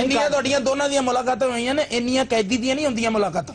ਇੰਨੀਆਂ ਤੁਹਾਡੀਆਂ ਦੋਨਾਂ ਦੀਆਂ ਮੁਲਾਕਾਤਾਂ ਹੋਈਆਂ ਨੇ, ਇੰਨੀਆਂ ਕੈਦੀ ਦੀਆਂ ਨਹੀਂ ਹੁੰਦੀਆਂ ਮੁਲਾਕਾਤਾਂ।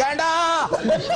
ਗੈਂਡਾ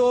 2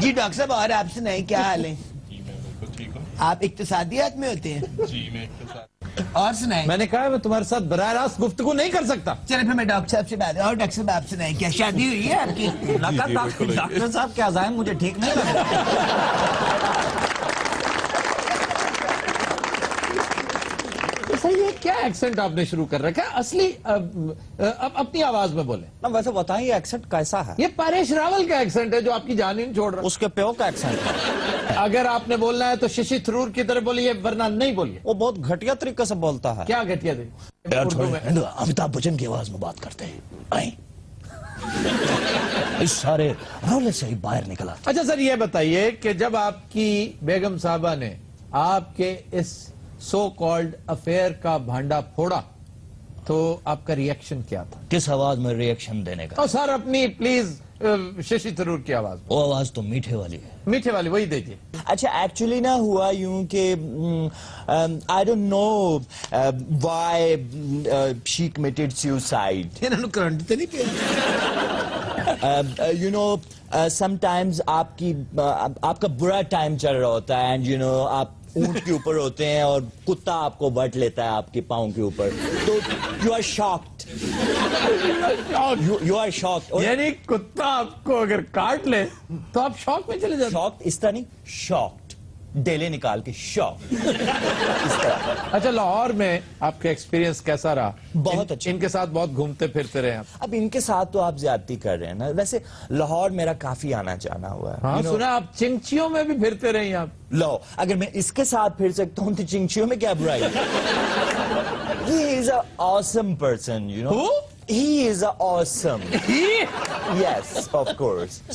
جی ڈاکٹر صاحب اور آپ سنائیں کیا حال ہے؟ جی میں بالکل ٹھیک ہوں. آپ اقتصادیات میں ہوتے ہیں؟ جی میں اقتصاد. اور سنائیں. میں نے کہا میں تمہارے ساتھ براہ راست گفتگو نہیں کر سکتا. چلے پھر میں ڈاکٹر صاحب سے بات. اور ڈاکٹر صاحب آپ سنائیں کیا شادی ہوئی ہے آپ کی؟ ڈاکٹر صاحب کے عزائم مجھے ٹھیک نہیں لگ رہا. یہ کیا ایکسنٹ آپ نے شروع کر رکھا ہے؟ اصلی اب اپنی آواز میں بولیں. ویسے بتائیں یہ ایکسنٹ کیسا ہے؟ یہ پریش راول کا ایکسنٹ ہے جو آپ کی جان ہی نہیں چھوڑ رہا. اس کے پیو کا ایکسنٹ ہے. اگر آپ نے بولنا ہے تو ششی تھرور کی طرح بولیے ورنہ نہیں بولیے. وہ بہت گھٹیا طریقے سے بولتا ہے. کیا گھٹیا دے اردو میں؟ امیتابھ بچن کی آواز میں بات کرتے ہیں. آئیں اس سارے رولے سے ہی باہر نکلا. اچھا سر یہ بتائیے کہ جب آپ کی بیگم صاحبہ نے آپ کے اس سو کالڈ افیئر کا بھانڈا پھوڑا تو آپ کا ریئیکشن کیا تھا؟ کس آواز میں ریئیکشن دینے کا؟ اور سر اپنی پلیز ششی تھرور کی آواز. وہ آواز تو میٹھے والی ہے. میٹھے والی وہی دیجیے. اچھا ایکچولی نہ ہوا یوں کہ I don't know why she committed suicide. انہوں نے کرنٹ تو نہیں پیا. You know sometimes آپ کا برا ٹائم چل رہا ہوتا ہے and you know آپ اونٹ کے اوپر ہوتے ہیں اور کتا آپ کو بٹ لیتا ہے آپ کے پاؤں کے اوپر تو you are shocked. You are shocked. یعنی کتا آپ کو اگر کاٹ لے تو آپ شوق میں چلے جاتے. شاکڈ اس طرح نہیں shocked ڈیلے نکال کے شوق اس طرح. اچھا لاہور میں آپ کا ایکسپیرینس کیسا رہا؟ بہت اچھا. ان کے ساتھ بہت گھومتے پھرتے رہے آپ. اب ان کے ساتھ تو آپ زیادتی کر رہے ہیں نا. ویسے لاہور میرا کافی آنا جانا ہوا ہے. ہاں سنا آپ چنگچیوں میں بھی پھرتے رہے آپ. لو اگر میں اس کے ساتھ پھر سکتا ہوں تو چنگچیوں میں کیا برائی. He is an awesome person, you know. Who? He is awesome. Yes, of course.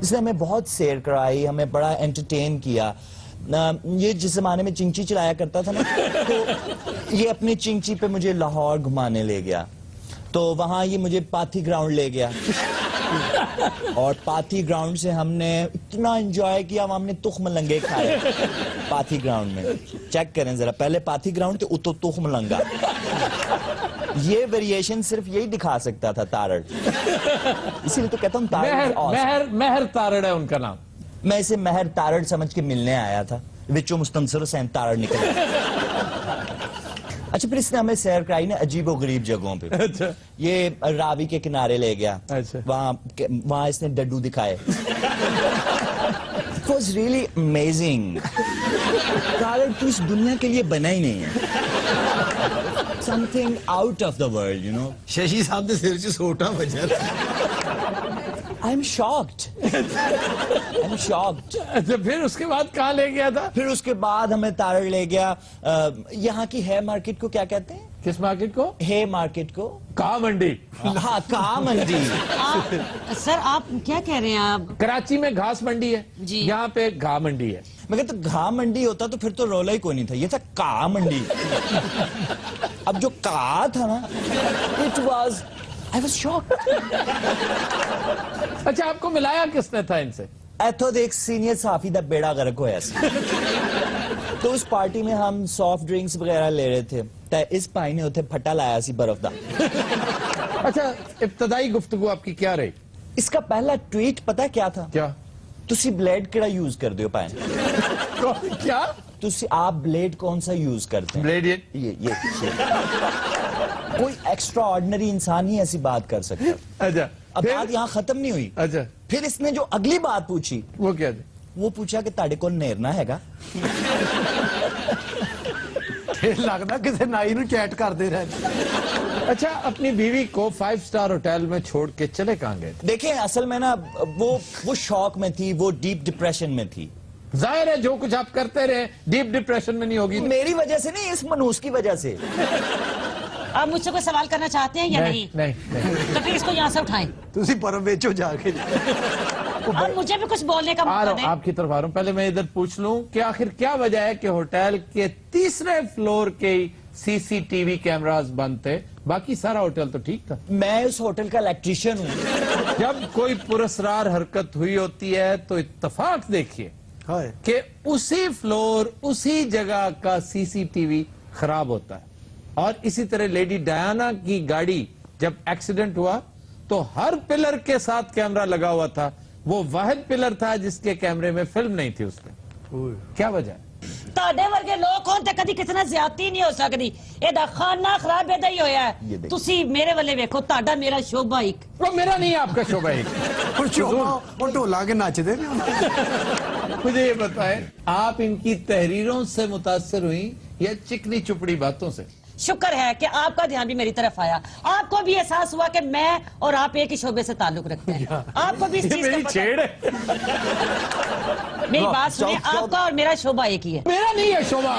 اس نے ہمیں بہت سیر کرائی, ہمیں بڑا انٹرٹین کیا. یہ جس زمانے میں چنگچی چلایا کرتا تھا نا تو یہ اپنی چنگچی پہ مجھے لاہور گھمانے لے گیا. تو وہاں یہ مجھے پاتھی گراؤنڈ لے گیا اور پاتھی گراؤنڈ سے ہم نے اتنا انجوائے کیا. ہم نے تخم لنگے کھائے پاتھی گراؤنڈ میں. چیک کریں ذرا, پہلے پاتھی گراؤنڈ تھے اتو تخم لنگا. یہ ویریشن صرف یہی دکھا سکتا تھا تارڑ. اسی لیے تو کہتا ہوں تارڑ. مہر تارڑ ہے ان کا نام. میں اسے مہر تارڑ سمجھ کے ملنے آیا تھا, وچوں مستنصر حسین تارڑ نکلا. اچھا پھر اس نے ہمیں سیر کرائی نا عجیب و غریب جگہوں پہ. یہ راوی کے کنارے لے گیا, وہاں اس نے ڈڈو دکھائے. It was really amazing. Tarar تو اس دنیا کے لیے بنا ہی نہیں ہے. Something out of the world, you know. Shashi صاحب نے سر سے سوٹا بجا. I'm shocked. I'm shocked. اچھا پھر اس کے بعد کہاں لے گیا تھا؟ پھر اس کے بعد ہمیں تارڑ لے گیا یہاں کی ہے مارکیٹ کو کیا کہتے ہیں؟ کس مارکیٹ کو؟ ہے مارکیٹ کو. کا منڈی. ہاں کا منڈی. سر آپ کیا کہہ رہے ہیں آپ؟ کراچی میں گھاس منڈی ہے جی. یہاں پہ گھا منڈی ہے. میں کہتا گھا منڈی ہوتا تو پھر تو رولا ہی کوئی نہیں تھا, یہ تھا کا منڈی. اب جو کا تھا نا it was I was shocked. اچھا آپ کو ملایا کس نے تھا ان سے؟ ایتھو ایک سینئر صحافی دا بیڑا غرق ہوا سی. تو اس پارٹی میں ہم سافٹ ڈرنکس وغیرہ لے رہے تھے تو اس پائی نے اتنے پھٹا لایا سی برف دا. اچھا ابتدائی گفتگو آپ کی کیا رہی؟ اس کا پہلا ٹویٹ پتا کیا تھا؟ کیا؟ تسی بلیڈ کیڑا یوز کر دیو پائیں؟ کیا؟ تسی آپ بلیڈ کون سا یوز کرتے ہیں؟ بلیڈ یہ کوئی ایکسٹرا آرڈنری انسان ہی ایسی بات کر سکتا. اچھا اب بات یہاں ختم نہیں ہوئی. اچھا پھر اس نے جو اگلی بات پوچھی وہ کیا تھی؟ وہ پوچھا کہ تاڑے کو نیرنا ہے گا. لگنا کسی نائی نو چیٹ کر دے رہے. اچھا اپنی بیوی کو 5 اسٹار ہوٹل میں چھوڑ کے چلے کہاں گئے؟ دیکھیں اصل میں نا وہ شوق میں تھی, وہ ڈیپ ڈپریشن میں تھی. ظاہر ہے جو کچھ آپ کرتے رہے ڈیپ ڈپریشن میں نہیں ہوگی. میری وجہ سے نہیں, اس منوس کی وجہ سے. آپ مجھ سے کوئی سوال کرنا چاہتے ہیں یا نہیں؟ نہیں. تو پھر اس کو یہاں سے اٹھائیں تسی پرم بیچو جا کے. اور مجھے بھی کچھ بولنے کا موقع دیں. آپ کی طرف آ رہا ہوں. پہلے میں ادھر پوچھ لوں کہ آخر کیا وجہ ہے کہ ہوٹل کے 3رے فلور کے CCTV کیمراز بند تھے, باقی سارا ہوٹل تو ٹھیک تھا؟ میں اس ہوٹل کا الیکٹریشین ہوں. جب کوئی پراسرار حرکت ہوئی ہوتی ہے تو اتفاق دیکھیے کہ اسی فلور اسی جگہ کا CCTV خراب ہوتا ہے. اور اسی طرح لیڈی ڈیانا کی گاڑی جب ایکسیڈنٹ ہوا تو ہر پلر کے ساتھ کیمرہ لگا ہوا تھا وہ واحد پلر تھا جس کے کیمرے میں فلم نہیں تھی اس میں. کیا وجہ ہے؟ تاڑے ورگے لوگ ہون تے کدی کسی نال زیادتی نہیں ہو سکتی. اے دا خانہ خراب ادا ہی ہویا ہے. تسی میرے والے ویکھو تاڑا میرا شعبہ ایک. وہ میرا نہیں ہے آپ کا شعبہ ایک. وہ ٹولا کے ناچ دے. مجھے یہ بتائیں آپ ان کی تحریروں سے متاثر ہوئی یا چکنی چپڑی باتوں سے؟ شکر ہے کہ آپ کا دھیان بھی میری طرف آیا. آپ کو بھی احساس ہوا کہ میں اور آپ ایک ہی شعبے سے تعلق رکھتے ہیں. آپ کو بھی اس چیز کا چھیڑ ہے. میری بات سنیں, آپ کا اور میرا شعبہ ایک ہی ہے. میرا نہیں ہے شعبہ.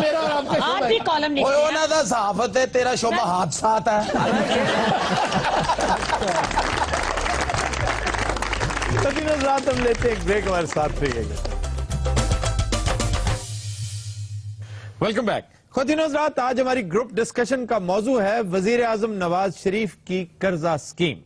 میرا اور آپ کا آپ بھی کالم اوہ لکھتے اونا دا صحافت ہے, تیرا شعبہ حادثات ہے. رات ہم لیتے ایک بریک, ہمارے ساتھ رہیے گا. Welcome back. خواتین و حضرات, آج ہماری گروپ ڈسکشن کا موضوع ہے وزیر اعظم نواز شریف کی قرضہ سکیم.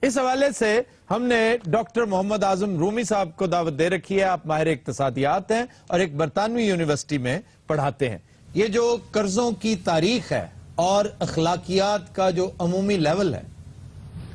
اس حوالے سے ہم نے ڈاکٹر محمد اعظم رومی صاحب کو دعوت دے رکھی ہے. آپ ماہر اقتصادیات ہیں اور ایک برطانوی یونیورسٹی میں پڑھاتے ہیں. یہ جو قرضوں کی تاریخ ہے اور اخلاقیات کا جو عمومی لیول ہے,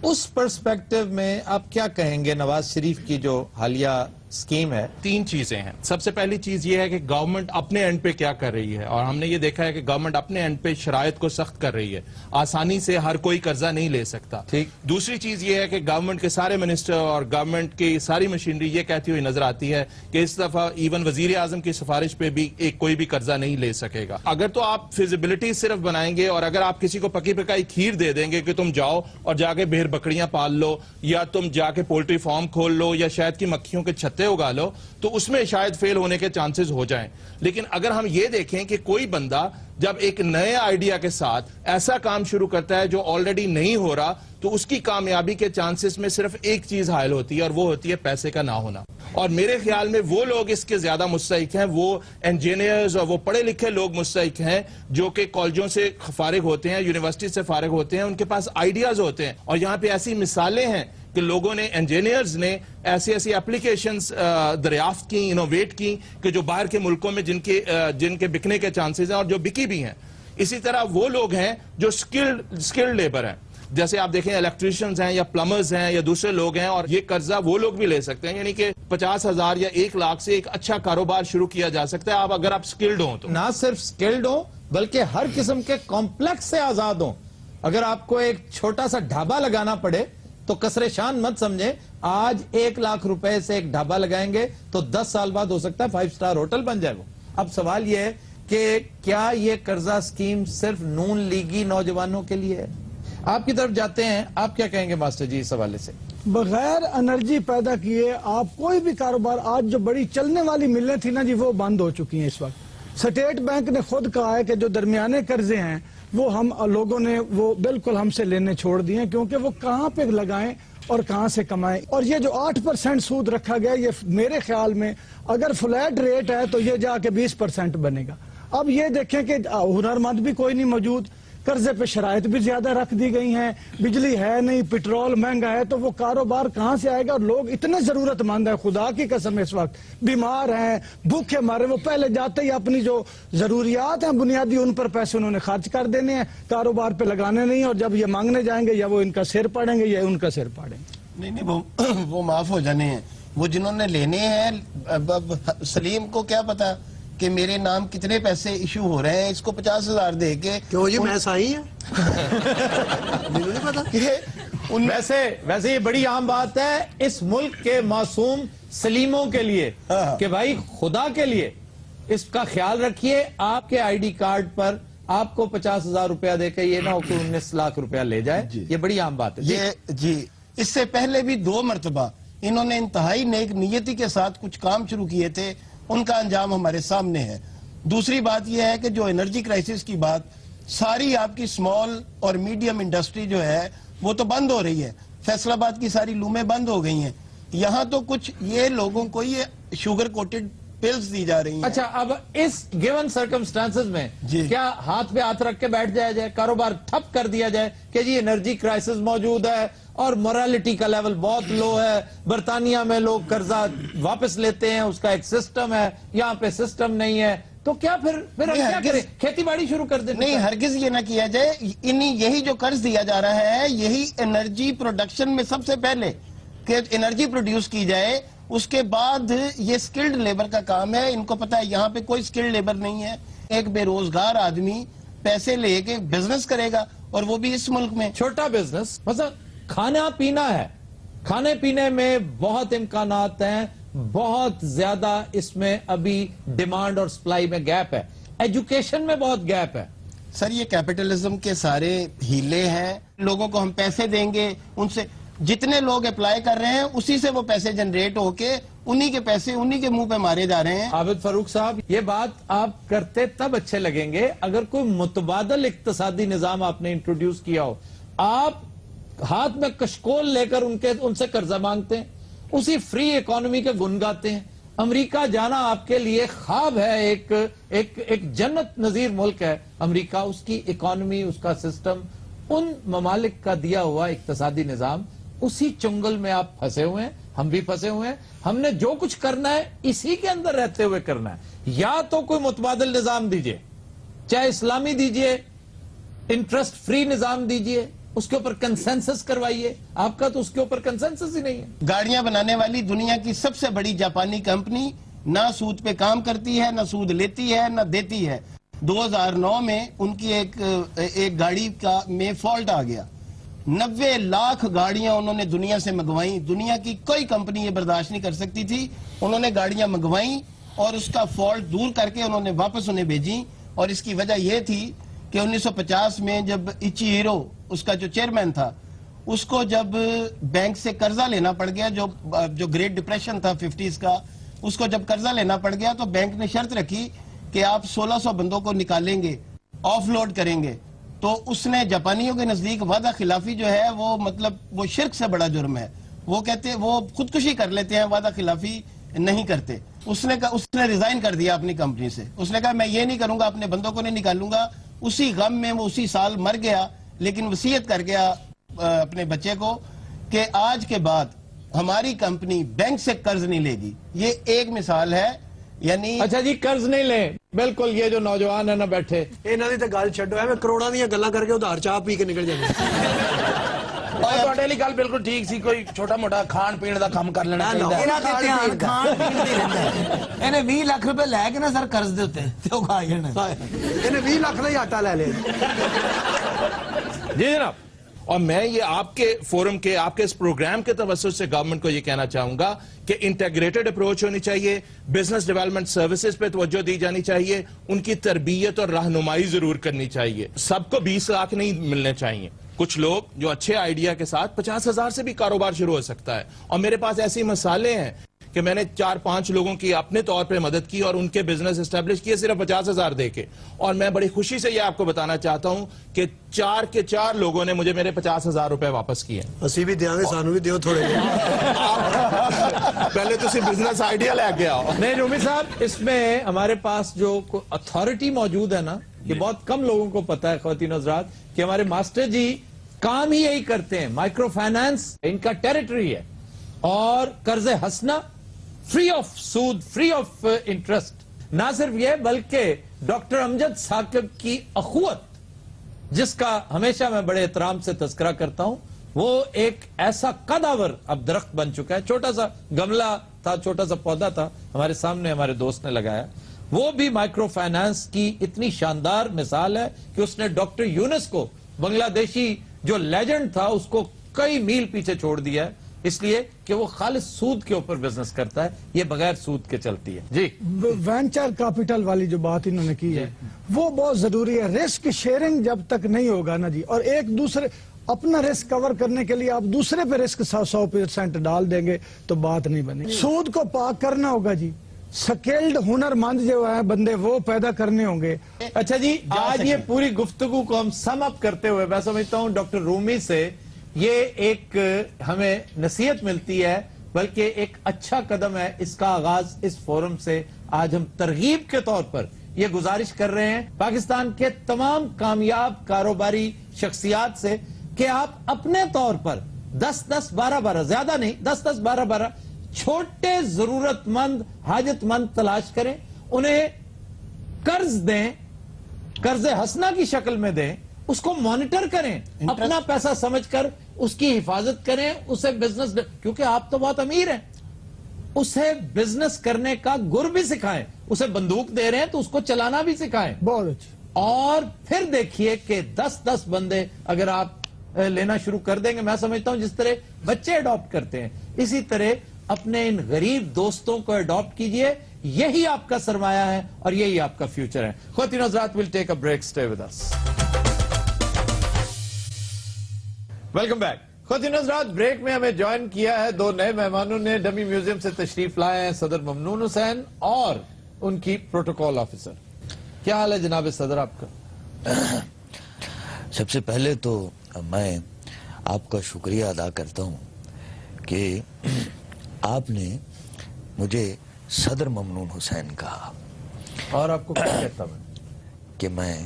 اس پرسپیکٹو میں آپ کیا کہیں گے نواز شریف کی جو حالیہ سکیم ہے؟ تین چیزیں ہیں. سب سے پہلی چیز یہ ہے کہ گورنمنٹ اپنے اینڈ پہ کیا کر رہی ہے, اور ہم نے یہ دیکھا ہے کہ گورنمنٹ اپنے اینڈ پہ شرائط کو سخت کر رہی ہے. آسانی سے ہر کوئی قرضہ نہیں لے سکتا. ٹھیک. دوسری چیز یہ ہے کہ گورنمنٹ کے سارے منسٹر اور گورنمنٹ کی ساری مشینری یہ کہتی ہوئی نظر آتی ہے کہ اس دفعہ ایون وزیر اعظم کی سفارش پہ بھی کوئی بھی قرضہ نہیں لے سکے گا. اگر تو آپ فیزیبلٹی صرف بنائیں گے, اور اگر آپ کسی کو پکی پکائی کھیر دے دیں گے کہ تم جاؤ اور جا کے بھیڑ بکریاں پال لو, یا تم جا کے پولٹری فارم کھول لو, یا شہد کی مکھیوں کے چھتے اگا لو, تو اس میں شاید فیل ہونے کے چانسز ہو جائیں. لیکن اگر ہم یہ دیکھیں کہ کوئی بندہ جب ایک نئے آئیڈیا کے ساتھ ایسا کام شروع کرتا ہے جو آلریڈی نہیں ہو رہا, تو اس کی کامیابی کے چانسز میں صرف ایک چیز حائل ہوتی ہے, اور وہ ہوتی ہے پیسے کا نہ ہونا. اور میرے خیال میں وہ لوگ اس کے زیادہ مستحق ہیں, وہ انجینئرز اور وہ پڑھے لکھے لوگ مستحق ہیں جو کہ کالجوں سے فارغ ہوتے ہیں, یونیورسٹی سے فارغ ہوتے ہیں, ان کے پاس آئیڈیاز ہوتے ہیں. اور یہاں پہ ایسی مثالیں ہیں کہ لوگوں نے, انجینئرز نے ایسی اپلیکیشنز دریافت کی, انوویٹ کی, کہ جو باہر کے ملکوں میں جن کے بکنے کے چانسز ہیں اور جو بکی بھی ہیں. اسی طرح وہ لوگ ہیں جو سکلڈ لیبر ہیں, جیسے آپ دیکھیں الیکٹریشنز ہیں یا پلمرز ہیں یا دوسرے لوگ ہیں, اور یہ قرضہ وہ لوگ بھی لے سکتے ہیں. یعنی کہ 50,000 یا 1 لاکھ سے ایک اچھا کاروبار شروع کیا جا سکتا ہے اگر آپ سکلڈ ہوں تو. نہ صرف سکلڈ ہوں بلکہ ہر قسم کے کمپلیکس سے آزاد ہوں. اگر آپ کو ایک چھوٹا سا ڈھابا لگانا پڑے تو کسر شان مت سمجھیں. آج 1 لاکھ روپے سے ایک ڈھابا لگائیں گے تو 10 سال بعد ہو سکتا ہے 5 سٹار ہوٹل بن جائے وہ. اب سوال یہ ہے کہ کیا یہ قرضہ سکیم صرف نون لیگی نوجوانوں کے لیے ہے؟ آپ کی طرف جاتے ہیں, آپ کیا کہیں گے ماسٹر جی اس حوالے سے؟ بغیر انرجی پیدا کیے آپ کوئی بھی کاروبار, آج جو بڑی چلنے والی ملیں تھی نا جی, وہ بند ہو چکی ہیں اس وقت. سٹیٹ بینک نے خود کہا ہے کہ جو درمیانے قرضے ہیں وہ ہم لوگوں نے وہ بالکل ہم سے لینے چھوڑ دیے ہیں, کیونکہ وہ کہاں پہ لگائیں اور کہاں سے کمائیں. اور یہ جو 8% سود رکھا گیا, یہ میرے خیال میں اگر فلیٹ ریٹ ہے تو یہ جا کے 20% بنے گا. اب یہ دیکھیں کہ ہنرمند بھی کوئی نہیں موجود, قرضے پہ شرائط بھی زیادہ رکھ دی گئی ہیں, بجلی ہے نہیں, پیٹرول مہنگا ہے, تو وہ کاروبار کہاں سے آئے گا؟ اور لوگ اتنے ضرورت مند ہیں, خدا کی قسم اس وقت بیمار ہیں, بھوکے مارے, وہ پہلے جاتے ہی اپنی جو ضروریات ہیں بنیادی ان پر پیسے انہوں نے خرچ کر دینے ہیں, کاروبار پہ لگانے نہیں. اور جب یہ مانگنے جائیں گے یا وہ ان کا سر پاڑیں گے یا ان کا سر پاڑیں گے. نہیں وہ معاف ہو جانے ہیں, وہ جنہوں نے لینے ہیں. سلیم کو کیا پتا کہ میرے نام کتنے پیسے ایشو ہو رہے ہیں, اس کو 50,000 دے کے کیوں جی میں صحیح ہے مجھے نہیں پتا. ویسے یہ بڑی عام بات ہے اس ملک کے معصوم سلیموں کے لیے کہ بھائی خدا کے لیے اس کا خیال رکھیے. آپ کے آئی ڈی کارڈ پر آپ کو 50,000 روپیہ دے کے یہ نہ ہو کہ 19 لاکھ روپیہ لے جائے. یہ بڑی عام بات ہے. جی اس سے پہلے بھی 2 مرتبہ انہوں نے انتہائی نیک نیتی کے ساتھ کچھ کام شروع کیے تھے, ان کا انجام ہمارے سامنے ہے. دوسری بات یہ ہے کہ جو انرجی کرائسس کی بات, ساری آپ کی سمال اور میڈیم انڈسٹری جو ہے وہ تو بند ہو رہی ہے. فیصل آباد کی ساری لومیں بند ہو گئی ہیں. یہاں تو کچھ یہ لوگوں کو یہ شوگر کوٹڈ پلز دی جا رہی ہیں. اچھا, اب اس گیون سرکمسٹانسز میں کیا ہاتھ پہ ہاتھ رکھ کے بیٹھ جائے, کاروبار ٹھپ کر دیا جائے کہ جی انرجی کرائسس موجود ہے اور مورالٹی کا لیول بہت لو ہے, برطانیہ میں لوگ قرضہ واپس لیتے ہیں, اس کا ایک سسٹم ہے, یہاں پہ سسٹم نہیں ہے, تو کیا پھر ہم کیا کریں, کھیتی باڑی شروع کر دیں؟ نہیں, ہرگز یہ نہ کیا جائے. یہی جو قرض دیا جا رہا ہے یہی انرجی پروڈکشن میں سب سے پہلے کہ انرجی پروڈیوس کی جائے. اس کے بعد یہ سکلڈ لیبر کا کام ہے. ان کو پتا ہے یہاں پہ کوئی سکلڈ لیبر نہیں ہے. ایک بے روزگار آدمی پیسے لے کے بزنس کرے گا, اور وہ بھی اس ملک میں چھوٹا بزنس. مثلا کھانا پینا ہے, کھانے پینے میں بہت امکانات ہیں, بہت زیادہ اس میں ابھی ڈیمانڈ اور سپلائی میں گیپ ہے. ایجوکیشن میں بہت گیپ ہے. سر یہ کیپٹلزم کے سارے ہیلے ہیں. لوگوں کو ہم پیسے دیں گے, ان سے جتنے لوگ اپلائی کر رہے ہیں اسی سے وہ پیسے جنریٹ ہو کے انہی کے پیسے انہی کے منہ پہ مارے جا رہے ہیں. عابد فاروق صاحب, یہ بات آپ کرتے تب اچھے لگیں گے اگر کوئی متبادل اقتصادی نظام آپ نے انٹروڈیوس کیا ہو. آپ ہاتھ میں کشکول لے کر ان سے قرضہ مانگتے ہیں, اسی فری اکانومی کے گن گاتے ہیں. امریکہ جانا آپ کے لیے خواب ہے, ایک جنت نظیر ملک ہے امریکہ. اس کی اکانومی, اس کا سسٹم, ان ممالک کا دیا ہوا اقتصادی نظام, اسی چنگل میں آپ پھنسے ہوئے ہیں, ہم بھی پھنسے ہوئے ہیں. ہم نے جو کچھ کرنا ہے اسی کے اندر رہتے ہوئے کرنا ہے. یا تو کوئی متبادل نظام دیجئے, چاہے اسلامی دیجئے, انٹرسٹ فری نظام دیجئے, اس کے اوپر کنسنسس کروائیے. آپ کا تو اس کے اوپر کنسنسس ہی نہیں ہے. گاڑیاں بنانے والی دنیا کی سب سے بڑی جاپانی کمپنی نہ سود پہ کام کرتی ہے, نہ سود لیتی ہے, نہ دیتی ہے. 2009 میں ان کی ایک گاڑی میں فالٹ آ گیا. 90 لاکھ گاڑیاں انہوں نے دنیا سے منگوائیں. دنیا کی کوئی کمپنی یہ برداشت نہیں کر سکتی تھی. انہوں نے گاڑیاں منگوائیں اور اس کا فالٹ دور کر کے انہوں نے واپس انہیں بھیجی. اور اس کی وجہ یہ تھی کہ 1950 میں جب ایچی ہیرو اس کا جو چیئرمین تھا, اس کو جب بینک سے قرضہ لینا پڑ گیا, جو گریٹ ڈپریشن تھا 50s کا, اس کو جب قرضہ لینا پڑ گیا تو بینک نے شرط رکھی کہ آپ 1600 بندوں کو نکالیں گے, آف لوڈ کریں گے. تو اس نے جاپانیوں کے نزدیک وعدہ خلافی جو ہے وہ شرک سے بڑا جرم ہے. وہ کہتے وہ خودکشی کر لیتے ہیں, وعدہ خلافی نہیں کرتے. اس نے ریزائن کر دیا اپنی کمپنی سے. اس نے کہا میں یہ نہیں کروں گا, اپنے بندوں کو نہیں نکالوں گا. اسی غم میں وہ اسی سال مر گیا, لیکن وصیت کر گیا اپنے بچے کو کہ آج کے بعد ہماری کمپنی بینک سے قرض نہیں لے گی. یہ ایک مثال ہے. یعنی اچھا جی, قرض نہیں لیں. بالکل, یہ جو نوجوان ہیں نا بیٹھے, انہوں نے تو گل چھڈو ہے, میں کروڑاں دیاں گلاں کر کے ادھار چاہ پی کے نکل جاندے. ਤੁਹਾਡੇ ਲਈ ਗੱਲ ਬਿਲਕੁਲ ਠੀਕ ਸੀ. ਕੋਈ ਛੋਟਾ ਮੋਟਾ ਖਾਣ ਪੀਣ ਦਾ ਕੰਮ ਕਰ ਲੈਣਾ ਚਾਹੀਦਾ. ਇਹਨਾਂ ਦੇ ਧਿਆਨ ਖਾਣ ਪੀਣ ਤੇ ਰਹਿੰਦਾ ਹੈ. ਇਹਨੇ 20 ਲੱਖ ਰੁਪਏ ਲੈ ਕੇ ਨਾ ਸਰ ਕਰਜ਼ ਦੇ ਉੱਤੇ ਤੇ ਉਹ ਖਾ ਜਾਣਾ. ਇਹਨੇ 20 ਲੱਖ ਦਾ ਹੀ ਆਟਾ ਲੈ ਲਿਆ. جی جناب. اور میں یہ آپ کے فورم کے, آپ کے اس پروگرام کے توسط سے گورنمنٹ کو یہ کہنا چاہوں گا کہ انٹیگریٹڈ اپروچ ہونی چاہیے. بزنس ڈیولپمنٹ سروسز پہ توجہ دی جانی چاہیے. ان کی تربیت اور رہنمائی ضرور کرنی چاہیے. سب کو 20 لاکھ نہیں ملنے چاہیے. کچھ لوگ جو اچھے آئیڈیا کے ساتھ 50,000 سے بھی کاروبار شروع ہو سکتا ہے. اور میرے پاس ایسی مثالیں ہیں کہ میں نے 4-5 لوگوں کی اپنے طور پہ مدد کی اور ان کے بزنس اسٹیبلش کیے صرف 50,000 دے کے. اور میں بڑی خوشی سے یہ آپ کو بتانا چاہتا ہوں کہ 4 کے 4 لوگوں نے مجھے میرے 50,000 روپے واپس کیے. اسی بھی دیاں گے, سانو بھی دیو تھوڑے. پہلے تو بزنس آئیڈیا لے کے آؤ. نہیں رومی صاحب, اس میں ہمارے پاس جو اتھارٹی موجود ہے نا, یہ بہت کم لوگوں کو پتا ہے خواتین حضرات, کہ ہمارے ماسٹر جی کام ہی یہی کرتے ہیں. مائکرو فائنانس ان کا ٹیریٹری ہے, اور قرض حسنہ فری آف سود, فری آف انٹرسٹ. نہ صرف یہ بلکہ ڈاکٹر امجد ثاقب کی اخوت, جس کا ہمیشہ میں بڑے احترام سے تذکرہ کرتا ہوں, وہ ایک ایسا قدآور اب درخت بن چکا ہے. چھوٹا سا گملہ تھا, چھوٹا سا پودا تھا, ہمارے سامنے ہمارے دوست نے لگایا. وہ بھی مائکرو فائنانس کی اتنی شاندار مثال ہے کہ اس نے ڈاکٹر یونس کو, بنگلہ دیشی جو لیجنڈ تھا, اس کو کئی میل پیچھے چھوڑ دیا ہے, اس لیے کہ وہ خالص سود کے اوپر بزنس کرتا ہے, یہ بغیر سود کے چلتی ہے. جی, وینچر کیپٹل والی جو بات انہوں نے کی ہے وہ بہت ضروری ہے. رسک شیئرنگ جب تک نہیں ہوگا نا جی, اور ایک دوسرے اپنا رسک کور کرنے کے لیے آپ دوسرے پہ رسک 100% ڈال دیں گے تو بات نہیں بنے. سود کو پاک کرنا ہوگا جی. سکیلڈ ہنر مند جو ہے بندے وہ پیدا کرنے ہوں گے. اچھا جی, آج یہ پوری گفتگو کو ہم سم اپ کرتے ہوئے میں سمجھتا ہوں ڈاکٹر رومی سے یہ ایک ہمیں نصیحت ملتی ہے, بلکہ ایک اچھا قدم ہے اس کا آغاز اس فورم سے. آج ہم ترغیب کے طور پر یہ گزارش کر رہے ہیں پاکستان کے تمام کامیاب کاروباری شخصیات سے کہ آپ اپنے طور پر 10-10, 12-12, زیادہ نہیں, 10-10, 12-12 چھوٹے ضرورت مند, حاجت مند تلاش کریں, انہیں قرض دیں, قرض حسنہ کی شکل میں دیں, اس کو مانیٹر کریں, اپنا پیسہ سمجھ کر اس کی حفاظت کریں, اسے بزنس, کیونکہ آپ تو بہت امیر ہیں, اسے بزنس کرنے کا گر بھی سکھائیں, اسے بندوق دے رہے ہیں تو اس کو چلانا بھی سکھائیں. بہت اچھی. اور پھر دیکھیے کہ 10 بندے اگر آپ لینا شروع کر دیں گے, میں سمجھتا ہوں جس طرح بچے اڈاپٹ کرتے ہیں اسی طرح اپنے ان غریب دوستوں کو اڈاپٹ کیجئے, یہی آپ کا سرمایہ ہے اور یہی آپ کا فیوچر ہے. خواتین حضرات, we'll take a break, stay with us. Welcome back. خواتین حضرات, بریک میں ہمیں جوائن کیا ہے 2 نئے مہمانوں نے. ڈمی میوزیم سے تشریف لائے ہیں صدر ممنون حسین اور ان کی پروٹوکول آفیسر. کیا حال ہے جناب صدر آپ کا؟ سب سے پہلے تو میں آپ کا شکریہ ادا کرتا ہوں کہ آپ نے مجھے صدر ممنون حسین کہا. اور آپ کو کیا کہتا میں کہ میں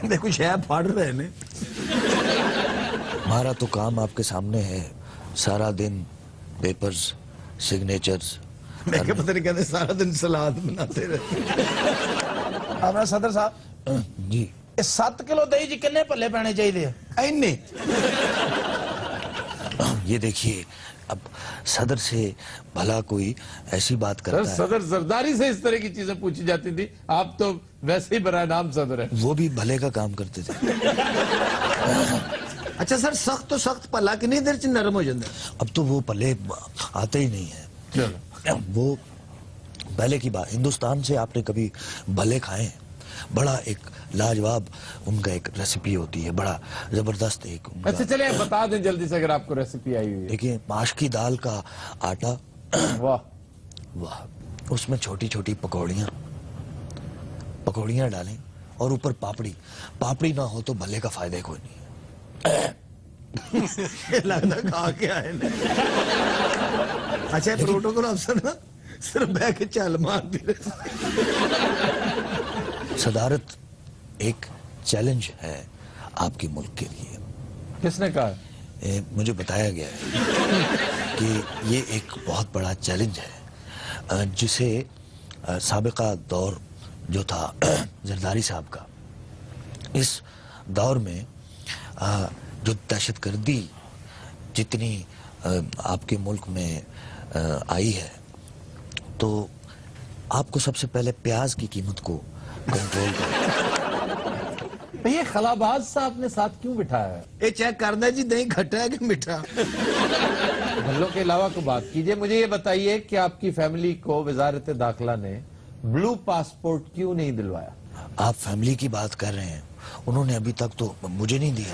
دیکھو شاید پھاڑ رہے ہیں. ہمارا تو کام آپ کے سامنے ہے, سارا دن پیپرز, سگنیچرز. میں کہ پتہ نہیں کہتے سارا دن سلاد بناتے رہتے. ہمارا صدر صاحب جی 7 کلو دہی جی کنے پلے پانے چاہیے؟ اینے یہ دیکھیے, اب صدر سے بھلا کوئی ایسی بات کرتا ہے. صدر زرداری سے اس طرح کی چیزیں پوچھی جاتی تھی, آپ تو ویسے ہی برائے نام صدر ہیں. وہ بھی بھلے کا کام کرتے تھے. اچھا سر, سخت تو سخت پلا کہ نہیں دیر چ نرم ہو جاتا؟ اب تو وہ پلے آتے ہی نہیں ہیں. وہ پہلے کی بات, ہندوستان سے آپ نے کبھی بھلے کھائے ہیں؟ بڑا ایک لاجواب ان کا ایک ریسیپی ہوتی ہے, بڑا زبردست ایک. اچھا چلیں بتا دیں جلدی سے اگر آپ کو ریسیپی آئی ہوئی ہے. دیکھیں, ماش کی دال کا آٹا, واہ واہ, اس میں چھوٹی چھوٹی پکوڑیاں ڈالیں اور اوپر پاپڑی نہ ہو تو بھلے کا فائدہ کوئی نہیں ہے. لگتا کھا کے آئے. اچھا پروٹوکول افسر نا صرف بہ کے چل مارتی رہے. صدارت ایک چیلنج ہے آپ کے ملک کے لیے. کس نے کہا؟ مجھے بتایا گیا ہے کہ یہ ایک بہت بڑا چیلنج ہے جسے سابقہ دور جو تھا زرداری صاحب کا, اس دور میں جو دہشت گردی جتنی آپ کے ملک میں آئی ہے, تو آپ کو سب سے پہلے پیاز کی قیمت کو کنٹرول کرنا. یہ خلاباز صاحب نے ساتھ کیوں بٹھایا ہے؟ یہ چیک کرنا جی دہی کھٹا ہے کہ میٹھا. بھلوں کے علاوہ کو بات کیجئے. مجھے یہ بتائیے کہ آپ کی فیملی کو وزارت داخلہ نے بلو پاسپورٹ کیوں نہیں دلوایا؟ آپ فیملی کی بات کر رہے ہیں, انہوں نے ابھی تک تو مجھے نہیں دیا.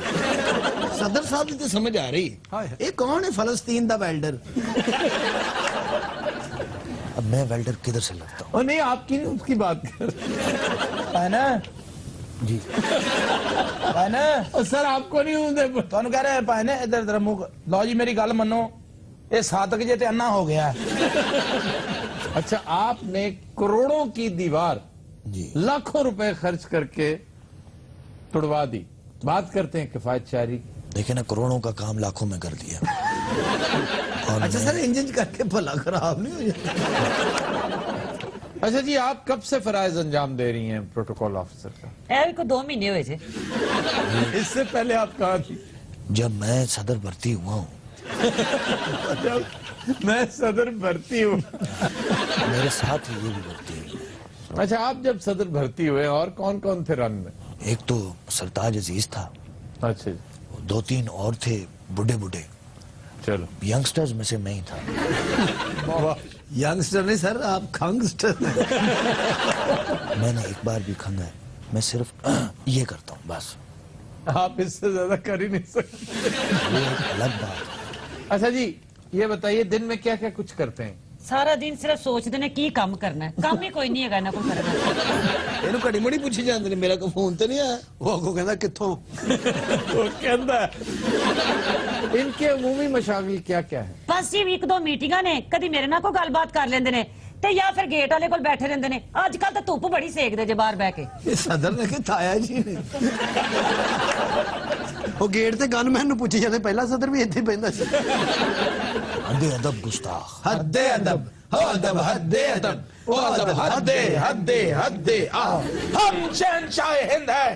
صدر صاحب نے تو سمجھ آ رہی, یہ کون ہے فلسطین دا ویلڈر؟ اب میں ویلڈر کدھر سے لگتا ہوں؟ نہیں, آپ کی نہیں, اس کی بات کر پہنا جی پہنا سر آپ کو نہیں ہوں تو کہہ رہے پہنے ادھر ادھر منہ. لو جی میری گل منو, یہ ساتک جے تے انا ہو گیا ہے. اچھا, آپ نے کروڑوں کی دیوار جی لاکھوں روپے خرچ کر کے توڑوا دی. بات کرتے ہیں کفایت شعری. دیکھیں نا, کروڑوں کا کام لاکھوں میں کر دیا. اور اچھا سر, انجن کر کے بھلا خراب نہیں ہو جاتا؟ اچھا جی, آپ کب سے فرائض انجام دے رہی ہیں پروٹوکول آفیسر کا؟ ایوی کو 2 مہینے ہوئے تھے. اس سے پہلے آپ کہاں تھی؟ جب میں صدر بھرتی ہوا ہوں. جب میں صدر بھرتی ہوں. میرے ساتھ ہی یہ بھی بھرتی ہوئی. اچھا, آپ جب صدر بھرتی ہوئے اور کون کون تھے رن میں؟ ایک تو سرتاج عزیز تھا, اچھا 2-3 اور تھے بڈھے. چلو, ینگسٹرز میں سے میں ہی تھا. ینگسٹر نہیں سر, آپ کھنگسٹر ہیں. میں نے ایک بار بھی کھنگا ہے, میں صرف یہ کرتا ہوں بس. آپ اس سے زیادہ کر ہی نہیں سکتے. یہ ایک الگ بات ہے. اچھا جی, یہ بتائیے دن میں کیا کیا کچھ کرتے ہیں؟ سارا دن صرف سوچتے ہیں کی کام کرنا ہے, کام ہی کوئی نہیں ہے نہ کوئی کرنا. یہ کڑی مڑی پوچھی جاندے نے, میرا کوئی فون تو نہیں آیا؟ وہ کو کہندا کتھوں؟ وہ کہندا ان کے عمومی مشاغل کیا کیا ہے؟ بس جی 1-2 میٹنگاں نے, کدی میرے نال کوئی گل بات کر لیندے نے تے یا پھر گیٹ والے کول بیٹھے رہندے نے. اج کل تے دھوپ بڑی سیک دے جے باہر بیٹھ کے. یہ صدر نے کہ تھایا جی نے وہ گیٹ تے گن مین نو پوچھی جاندے, پہلا صدر بھی ایتھے پیندا سی. حد ادب گستاخ, حد ادب, ادب حد ادب, وہ ادب حد حد حد. ہم شہنشاہ ہند ہے,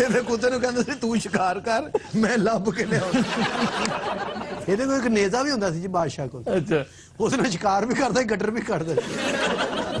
ਇਹਦੇ ਕੁੱਤੇ ਨੂੰ ਕਹਿੰਦਾ ਸੀ ਤੂੰ ਸ਼ਿਕਾਰ ਕਰ, ਮੈਂ ਲੱਭ ਕੇ ਲਿਆਉਂਦਾ। ਇਹਦੇ ਕੋਲ ਇੱਕ ਨੇਜ਼ਾ ਵੀ ਹੁੰਦਾ ਸੀ ਜੀ ਬਾਦਸ਼ਾਹ ਕੋਲ। ਅੱਛਾ, ਉਸ ਨੇ ਸ਼ਿਕਾਰ ਵੀ ਕਰਦਾ, ਗਟਰ ਵੀ ਕੱਢਦਾ।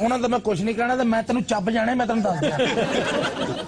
ਉਹਨਾਂ ਦਾ ਮੈਂ ਕੁਝ ਨਹੀਂ ਕਹਿਣਾ, ਤੇ ਮੈਂ ਤੈਨੂੰ ਚੱਬ ਜਾਣੇ, ਮੈਂ ਤੈਨੂੰ ਦੱਸ ਦਿਆਂ।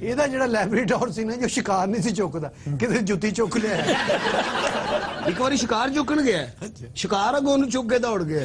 ਇਹਦਾ ਜਿਹੜਾ ਲੈਬਰਾਡੋਰ ਸੀ ਨਾ, ਜੋ ਸ਼ਿਕਾਰ ਨਹੀਂ ਸੀ ਚੁੱਕਦਾ, ਕਿਤੇ ਜੁੱਤੀ ਚੁੱਕ ਲਿਆ। ਇੱਕ ਵਾਰੀ ਸ਼ਿਕਾਰ ਚੁੱਕਣ ਗਿਆ, ਸ਼ਿਕਾਰ ਅਗੋਂ ਨੂੰ ਚੁੱਕ ਕੇ ਦੌੜ ਗਿਆ।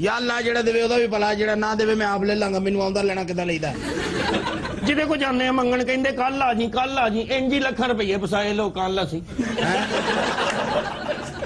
ਯਾ ਅੱਲਾ ਜਿਹੜਾ ਦੇਵੇ ਉਹਦਾ ਵੀ ਭਲਾ, ਜਿਹੜਾ ਨਾ ਦੇਵੇ ਮੈਂ ਆਪ ਲੈ ਲਾਂਗਾ, ਮੈਨੂੰ ਆਉਂਦਾ ਲੈਣਾ ਕਿੱਦਾਂ ਲਈਦਾ। ਜਿਹਦੇ ਕੋ ਜਾਂਦੇ ਆ ਮੰਗਣ, ਕਹਿੰਦੇ ਕੱਲ ਆ ਜੀ, ਕੱਲ ਆ ਜੀ, ਇੰਜ ਹੀ ਲੱਖਾਂ ਰੁਪਏ ਫਸਾਏ ਲੋਕਾਂ ਲਾ ਸੀ।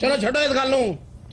ਚਲੋ ਛੱਡੋ ਇਸ ਗੱਲ ਨੂੰ,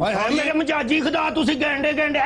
ਹਾਏ ਹਾਏ ਮੇਰੇ ਮਜਾਜੀ ਖੁਦਾ, ਤੁਸੀਂ ਗੈਂਡੇ ਗੈਂਡੇ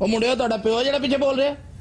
ਉਹ ਮੁੰਡਿਓ, ਤੁਹਾਡਾ ਪਿਓ ਜਿਹੜਾ ਪਿੱਛੇ ਬੋਲ ਰਿਹਾ।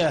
ਹੈ।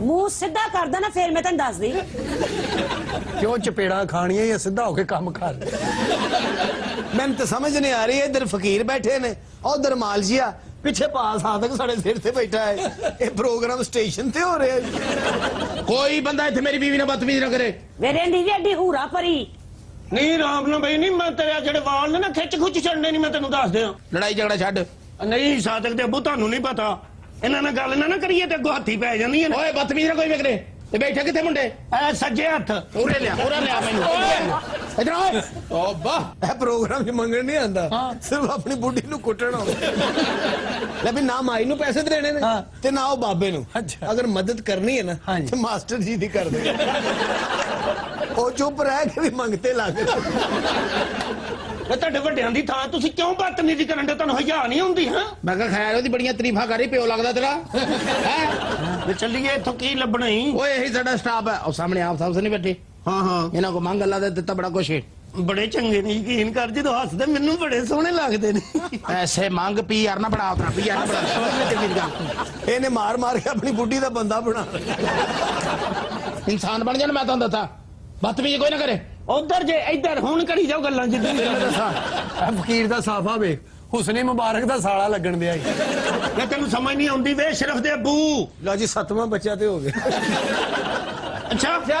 ਮੂੰਹ ਸਿੱਧਾ ਕਰ ਦੇਣਾ ਫਿਰ ਮੈਂ ਤੈਨੂੰ ਦੱਸਦੀ। ਕਿਉਂ ਚਪੇੜਾਂ ਖਾਣੀਆਂ ਜਾਂ ਸਿੱਧਾ ਹੋ ਕੇ ਕੰਮ ਕਰ। ਮੈਨੂੰ ਤਾਂ ਸਮਝ ਨਹੀਂ ਆ ਰਹੀ, ਇਧਰ ਫਕੀਰ ਬੈਠੇ ਨੇ, ਉਧਰ ਮਾਲਸ਼ੀਆ, ਪਿੱਛੇ ਪਾ ਸਾਧਕ ਸਾਡੇ ਸਿਰ ਤੇ ਬੈਠਾ ਹੈ। ਇਹ ਪ੍ਰੋਗਰਾਮ ਸਟੇਸ਼ਨ ਤੇ ਹੋ ਰਿਹਾ ਹੈ। ਕੋਈ ਬੰਦਾ ਇੱਥੇ ਮੇਰੀ ਬੀਵੀ ਨਾਲ ਬਦਤਮੀਜ਼ੀ ਨਾ ਕਰੇ। ਮੇਰੇ ਦੀ ਐਡੀ ਹੂਰਾ ਭਰੀ। ਨਹੀਂ ਰਾਮ ਨਾਲ ਬਈ ਨਹੀਂ, ਮੈਂ ਤੇਰੇ ਜਿਹੜੇ ਵਾਲ ਨੇ ਨਾ ਖਿੱਚ ਖੁੱਚ ਛੱਡਨੇ ਨਹੀਂ, ਮੈਂ ਤੈਨੂੰ ਦੱਸ ਦਿਆਂ। ਲੜਾਈ ਝਗੜਾ ਛੱਡ। ਨਹੀਂ ਸਾਦਕ ਦੇ ਅੱਬੂ ਤੁਹਾਨੂੰ ਨਹੀਂ ਪਤਾ, ਇਹਨਾਂ ਨਾਲ ਗੱਲ ਨਾ ਕਰੀਏ ਤੇ ਅੱਗੋਂ ਹੱਥੀ ਪੈ ਜਾਂਦੀਆਂ ਨੇ। ਓਏ ਬਦਤਮੀਜ਼ੀ ਨਾ ਕੋਈ ਵੇ ਕਰੇ। ਤੇ ਬੈਠੇ ਕਿੱਥੇ ਮੁੰਡੇ? ਐ ਸੱਜੇ ਹੱਥ ਉਰੇ ਲਿਆ ਮੈਨੂੰ। ਇਧਰ ਆ। ਤੋਬਾ, ਇਹ ਪ੍ਰੋਗਰਾਮ ਚ ਮੰਗਣ ਨਹੀਂ ਆਂਦਾ, ਸਿਰਫ ਆਪਣੀ ਬੁੱਢੀ ਨੂੰ ਕੁੱਟਣਾ। ਲੈ ਵੀ ਨਾ ਮਾਈ ਨੂੰ ਪੈਸੇ ਦੇਣੇ ਨੇ ਤੇ ਨਾ ਉਹ ਬਾਬੇ ਨੂੰ। ਅਗਰ ਮਦਦ ਕਰਨੀ ਹੈ ਨਾ ਤੇ ਮਾਸਟਰ ਜੀ ਦੀ ਕਰ ਦੇ। ਉਹ ਚੁੱਪ ਰਹਿ ਕੇ ਵੀ ਮੰਗਤੇ ਲੱਗ। ਤੁਹਾਡੇ ਵੱਡਿਆਂ ਦੀ ਥਾਂ ਤੁਸੀਂ ਕਿਉਂ ਬਦਤਮੀਜ਼ੀ ਕਰਨ ਦੇ? ਤੁਹਾਨੂੰ ਹਯਾ ਨਹੀਂ ਹੁੰਦੀ? ਹਾਂ ਮੈਂ ਕਿਹਾ ਖੈਰ ਉਹਦੀ ਬੜੀਆਂ ਤਾਰੀਫਾਂ ਕਰ ਰਹੀ, ਪਿਓ ਲੱਗਦਾ ਤੇਰਾ ਹੈ। ਚੱਲੀਏ ਇੱਥੋਂ ਕੀ ਲੱਭਣਾ ਹੀ? ਓਏ ਇਹੀ ਸਾਡਾ ਸਟਾਫ ਹੈ। ਉਹ ਸਾਹਮਣੇ ਆਪ ਸਾਹਿਬ ਨਹੀਂ ਬੈਠੇ? ਹਾਂ ਇਹਨਾਂ ਕੋ ਮੰਗ ਅੱਲਾ ਦੇ ਦਿੱਤਾ ਬੜਾ ਕੁਛ ਹੈ। ਬੜੇ ਚੰਗੇ ਨੇ, ਯਕੀਨ ਕਰ, ਜਦੋਂ ਹੱਸਦੇ ਮੈਨੂੰ ਬੜੇ ਸੋਹਣੇ ਲੱਗਦੇ ਨੇ। ਐਸੇ ਮੰਗ PR ਨਾ ਬਣਾ, ਉਤਰਾ PR ਨਾ ਬਣਾ। ਇਹਨੇ ਮਾਰ ਮਾਰ ਕੇ ਆਪਣੀ ਬੁੱਢੀ ਦਾ ਬੰਦਾ ਬਣਾ। ਇਨਸਾਨ ਬਣ ਜਾਣ, ਮੈਂ ਤੁਹਾਨੂੰ ਦੱਸਾਂ। ਬਦਤਮੀਜ਼ੀ ਕੋਈ ਨਾ ਕਰੇ। ਉਧਰ ਜੇ ਇੱਧਰ ਹੁਣ ਕਰੀ ਜਾਓ ਗੱਲਾਂ ਜਿੱਦਾਂ ਦੱਸਾਂ। ਫਕੀਰ ਦਾ ਸਾਫਾ ਵੇਖ, ਹੁਸਨੇ ਮੁਬਾਰਕ ਦਾ ਸਾਲਾ ਲੱਗਣ ਦਿਆ। ਮੈਂ ਤੈਨੂੰ ਸਮਝ ਨਹੀਂ ਆਉਂਦੀ ਵੇ ਸ਼ਰਫ ਦੇ ਅੱਬੂ। ਲਓ ਜੀ 7ਵਾਂ ਬੱਚਾ ਤੇ ਹੋ ਗਿਆ। ਅੱਛਾ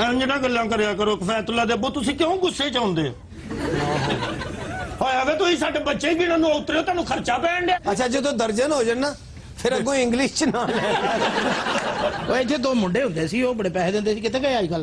ਇੰਜ ਨਾ ਗੱਲਾਂ ਕਰਿਆ ਕਰੋ। ਕਫੈਤੁੱਲਾ ਦੇ ਅੱਬੂ ਤੁਸੀਂ ਕਿਉਂ ਗੁੱਸੇ ਚ ਆਉਂਦੇ ਹੋਇਆ ਵੇ? ਤੁਸੀਂ ਸਾਡੇ ਬੱਚੇ ਗਿਣਨ ਨੂੰ ਉਤਰੇ ਹੋ, ਤੁਹਾਨੂੰ ਖਰਚਾ ਪੈਣ ਡਿਆ। ਅੱਛਾ ਜਦੋਂ ਦਰਜਨ ਹੋ ਜਾਣ ਨਾ ਫਿਰ ਅੱਗੋਂ ਇੰਗਲਿਸ਼ ਚ ਨਾ ਲੈ। ਓਏ ਇੱਥੇ 2 ਮੁੰਡੇ ਹੁੰਦੇ ਸੀ, ਉਹ ਬੜੇ ਪੈਸੇ ਦਿੰਦੇ ਸੀ, ਕਿੱਥੇ ਗਏ ਅੱਜ ਕੱਲ?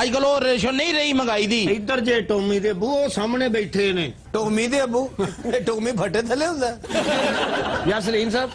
ਅੱਜ ਕੱਲ ਉਹ ਰੇਸ਼ੋ ਨਹੀਂ ਰਹੀ ਮਹਿੰਗਾਈ ਦੀ। ਇੱਧਰ ਜੇ ਟੋਮੀ ਦੇ ਅੱਬੂ ਉਹ ਸਾਹਮਣੇ ਬੈਠੇ ਨੇ। ਟੋਮੀ ਦੇ ਅੱਬੂ? ਇਹ ਟੋਮੀ ਫੱਟੇ ਥੱਲੇ ਹੁੰਦਾ। ਯਾ ਸਲੀਮ ਸਾਹਿਬ।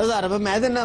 1000 ਰੁਪਏ ਮੈਂ ਦੇਣਾ।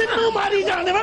ਮੈਨੂੰ ਮਾਰੀ ਜਾਂਦੇ ਵਾ।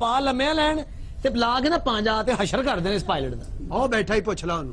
ਪਾ ਲੰਮਿਆ ਲੈਣ ਤੇ ਲਾ ਕੇ ਨਾ ਪੰਜਾ ਤੇ ਹਸ਼ਰ ਕਰ ਦੇਣ ਇਸ ਪਾਇਲਟ ਦਾ। ਉਹ ਬੈਠਾ ਹੀ ਪੁੱਛ ਲਾ ਉਹਨੂੰ।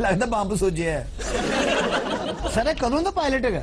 ਲੱਗਦਾ ਬੰਬ ਸੁੱਜਿਆ ਹੈ। ਸਰ ਕਦੋਂ ਦਾ ਪਾਇਲਟ ਹੈਗਾ?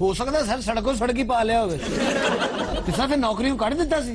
ਹੋ ਸਕਦਾ ਸਰ ਸੜਕੋਂ ਸੜਕੀ ਪਾ ਲਿਆ ਹੋਵੇ। ਕਿਸਾ ਫਿਰ ਨੌਕਰੀ ਨੂੰ ਕੱਢ ਦਿੱਤਾ ਸੀ।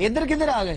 ਇੱਧਰ ਕਿੱਧਰ ਆ ਗਏ?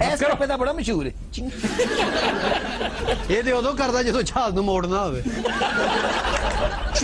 ਐਸ ਕਰਪੇ ਦਾ ਬੜਾ ਮਸ਼ਹੂਰ ਹੈ। ਇਹ ਤੇ ਉਦੋਂ ਕਰਦਾ ਜਦੋਂ ਜਹਾਜ਼ ਨੂੰ ਮੋੜਨਾ ਹੋਵੇ।